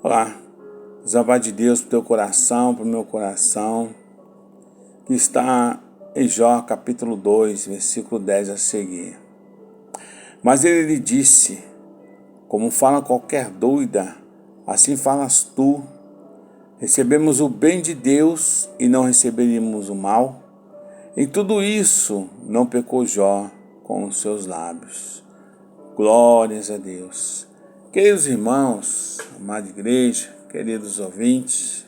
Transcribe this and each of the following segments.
Olá, Zavá de Deus para o teu coração, para o meu coração, que está em Jó capítulo 2, versículo 10 a seguir. Mas ele lhe disse: como fala qualquer doida, assim falas tu. Recebemos o bem de Deus e não receberíamos o mal? Em tudo isso não pecou Jó com os seus lábios. Glórias a Deus. Queridos irmãos, amada igreja, queridos ouvintes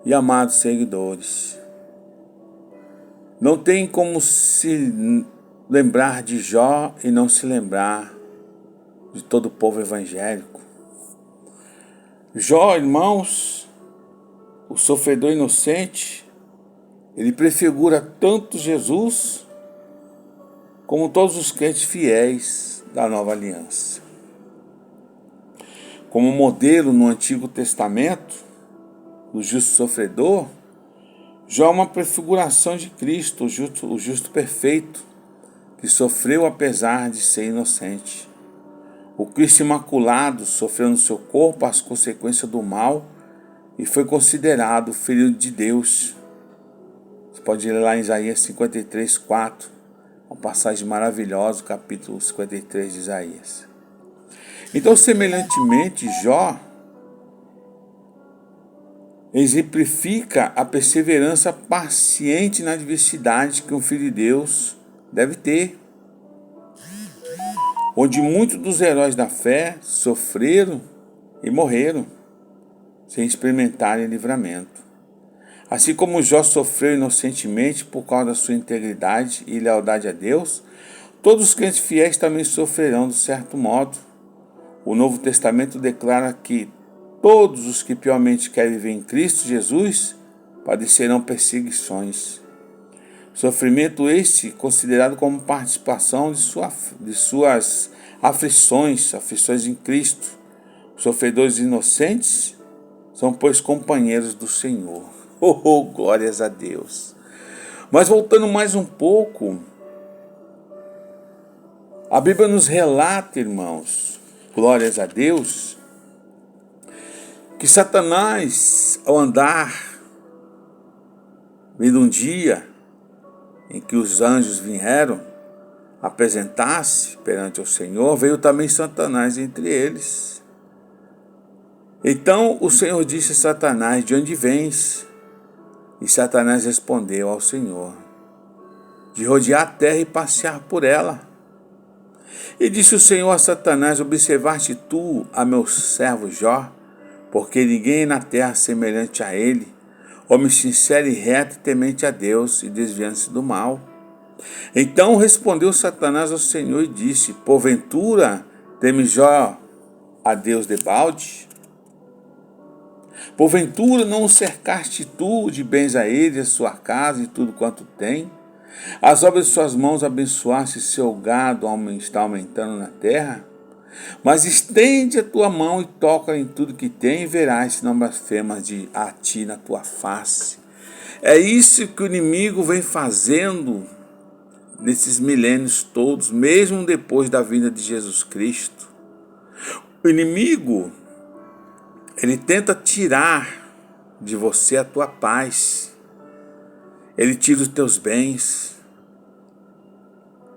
e amados seguidores, não tem como se lembrar de Jó e não se lembrar de todo o povo evangélico. Jó, irmãos, o sofredor inocente, ele prefigura tanto Jesus como todos os crentes fiéis da nova aliança. Como modelo no Antigo Testamento do justo sofredor, Jó é uma prefiguração de Cristo, o justo perfeito, que sofreu apesar de ser inocente. O Cristo imaculado sofreu no seu corpo as consequências do mal e foi considerado filho de Deus. Você pode ler lá em Isaías 53, 4, uma passagem maravilhosa, capítulo 53 de Isaías. Então, semelhantemente, Jó exemplifica a perseverança paciente na adversidade que um filho de Deus deve ter, onde muitos dos heróis da fé sofreram e morreram sem experimentarem livramento. Assim como Jó sofreu inocentemente por causa da sua integridade e lealdade a Deus, todos os crentes fiéis também sofrerão de certo modo. O Novo Testamento declara que todos os que piamente querem viver em Cristo Jesus padecerão perseguições. Sofrimento este considerado como participação de suas aflições em Cristo. Os sofredores inocentes são, pois, companheiros do Senhor. Oh, glórias a Deus! Mas voltando mais um pouco, a Bíblia nos relata, irmãos, glórias a Deus, que Satanás, ao andar, vendo um dia em que os anjos vieram apresentar-se perante o Senhor, veio também Satanás entre eles. Então o Senhor disse a Satanás: de onde vens? E Satanás respondeu ao Senhor: de rodear a terra e passear por ela. E disse o Senhor a Satanás: observaste tu a meu servo Jó? Porque ninguém na terra semelhante a ele, homem sincero e reto, temente a Deus e desviando-se do mal. Então respondeu Satanás ao Senhor e disse: porventura teme Jó a Deus debalde? Porventura não o cercaste tu de bens a ele, a sua casa e tudo quanto tem? As obras de suas mãos abençoaste, seu gado está aumentando na terra? Mas estende a tua mão e toca em tudo que tem, e verás se não blasfemas a ti na tua face. É isso que o inimigo vem fazendo nesses milênios todos, mesmo depois da vinda de Jesus Cristo. O inimigo, ele tenta tirar de você a tua paz. Ele tira os teus bens.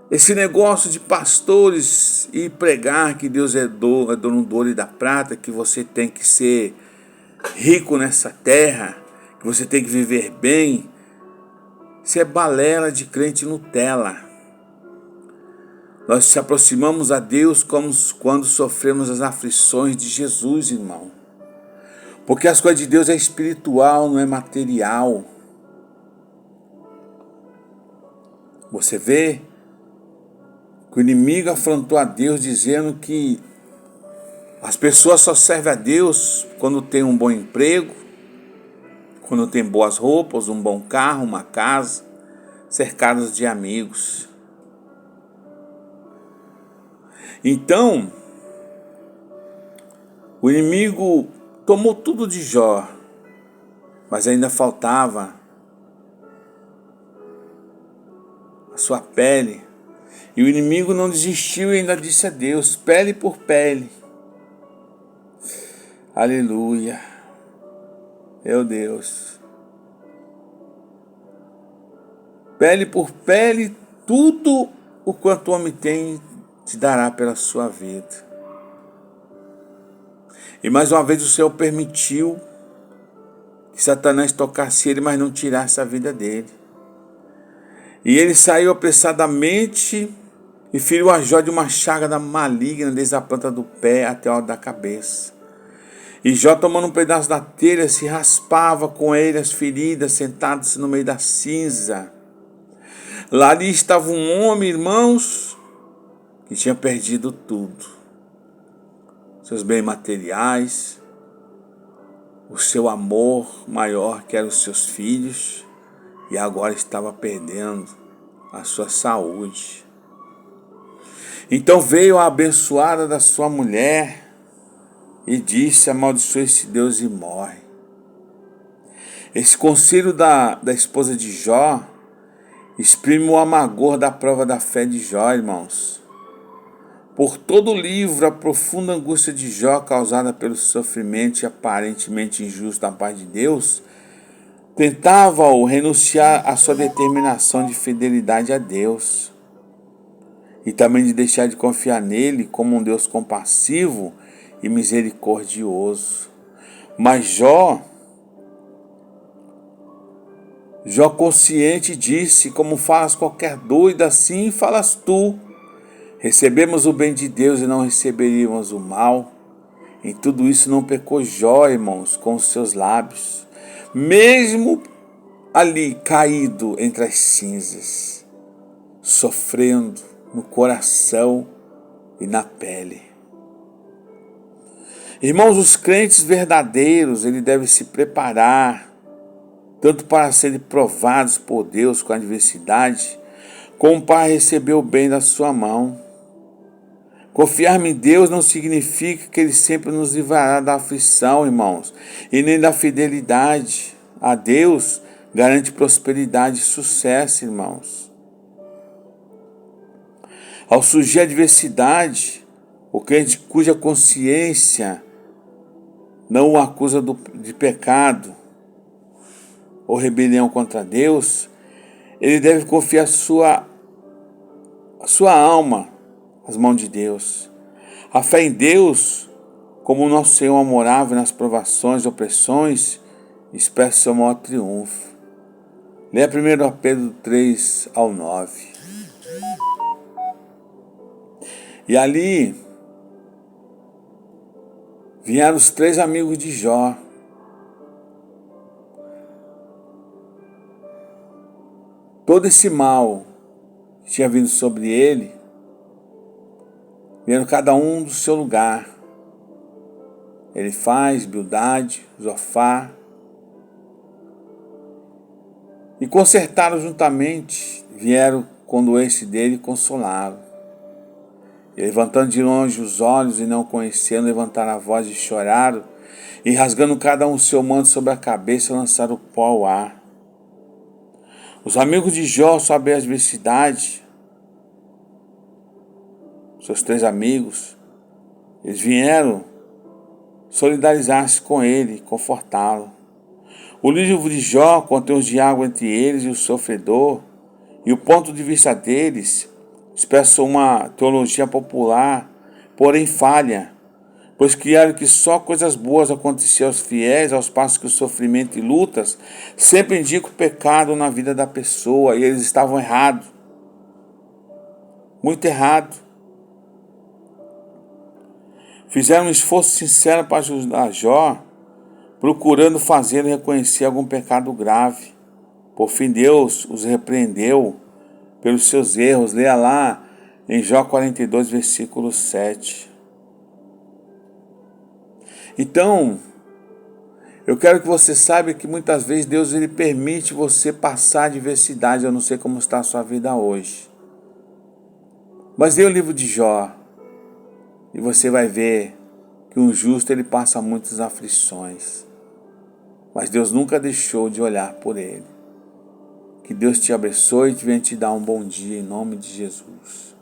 Esse negócio de pastores e pregar que Deus é dono do ouro e da prata, que você tem que ser rico nessa terra, que você tem que viver bem, isso é balela de crente Nutella. Nós se aproximamos a Deus como quando sofremos as aflições de Jesus, irmão. Porque as coisas de Deus é espiritual, não é material. Você vê que o inimigo afrontou a Deus dizendo que as pessoas só servem a Deus quando tem um bom emprego, quando tem boas roupas, um bom carro, uma casa, cercados de amigos. Então, o inimigo tomou tudo de Jó, mas ainda faltava a sua pele. E o inimigo não desistiu e ainda disse a Deus: pele por pele. Aleluia. Meu Deus. Pele por pele, tudo o quanto o homem tem te dará pela sua vida. E mais uma vez o Senhor permitiu que Satanás tocasse ele, mas não tirasse a vida dele. E ele saiu apressadamente e feriu a Jó de uma chaga da maligna, desde a planta do pé até a da cabeça. E Jó, tomando um pedaço da telha, se raspava com ele as feridas, sentado-se no meio da cinza. Lá ali estava um homem, irmãos, que tinha perdido tudo. Seus bens materiais, o seu amor maior, que eram os seus filhos, e agora estava perdendo a sua saúde. Então veio a abençoada da sua mulher e disse: amaldiçoe esse Deus e morre. Esse conselho da esposa de Jó exprime o amargor da prova da fé de Jó, irmãos. Por todo o livro, a profunda angústia de Jó, causada pelo sofrimento aparentemente injusto da parte de Deus, tentava-o renunciar à sua determinação de fidelidade a Deus e também de deixar de confiar nele como um Deus compassivo e misericordioso. Mas Jó consciente disse: como falas qualquer doido, assim falas tu. Recebemos o bem de Deus e não receberíamos o mal. Em tudo isso não pecou Jó, irmãos, com os seus lábios, mesmo ali caído entre as cinzas, sofrendo no coração e na pele. Irmãos, os crentes verdadeiros, eles devem se preparar tanto para serem provados por Deus com a adversidade, como para receber o bem da sua mão. Confiar em Deus não significa que Ele sempre nos livrará da aflição, irmãos, e nem da fidelidade a Deus garante prosperidade e sucesso, irmãos. Ao surgir a adversidade, o crente cuja consciência não o acusa de pecado ou rebelião contra Deus, ele deve confiar sua alma às mãos de Deus. A fé em Deus, como o nosso Senhor amorável nas provações e opressões, expressa seu maior triunfo. Leia 1 Pedro 3 ao 9. E ali vieram os 3 amigos de Jó. Todo esse mal que tinha vindo sobre ele, vieram cada um do seu lugar. Elifaz, Bildade, Zofar. E consertaram juntamente, vieram com doença dele e consolaram. E levantando de longe os olhos e não conhecendo, levantaram a voz e choraram, e rasgando cada um o seu manto sobre a cabeça, lançaram o pó ao ar. Os amigos de Jó, sabendo a adversidade, seus 3 amigos, eles vieram solidarizar-se com ele, confortá-lo. O livro de Jó contém os diálogos entre eles e o sofredor, e o ponto de vista deles expressa uma teologia popular, porém falha, pois criaram que só coisas boas aconteciam aos fiéis, aos passos que o sofrimento e lutas sempre indicam o pecado na vida da pessoa, e eles estavam errados, muito errados. Fizeram um esforço sincero para ajudar Jó, procurando fazê-lo reconhecer algum pecado grave. Por fim, Deus os repreendeu pelos seus erros. Leia lá em Jó 42, versículo 7. Então, eu quero que você saiba que muitas vezes Deus ele permite você passar adversidade. Eu não sei como está a sua vida hoje, mas leia o livro de Jó e você vai ver que um justo ele passa muitas aflições, mas Deus nunca deixou de olhar por ele. Que Deus te abençoe e venha te dar um bom dia em nome de Jesus.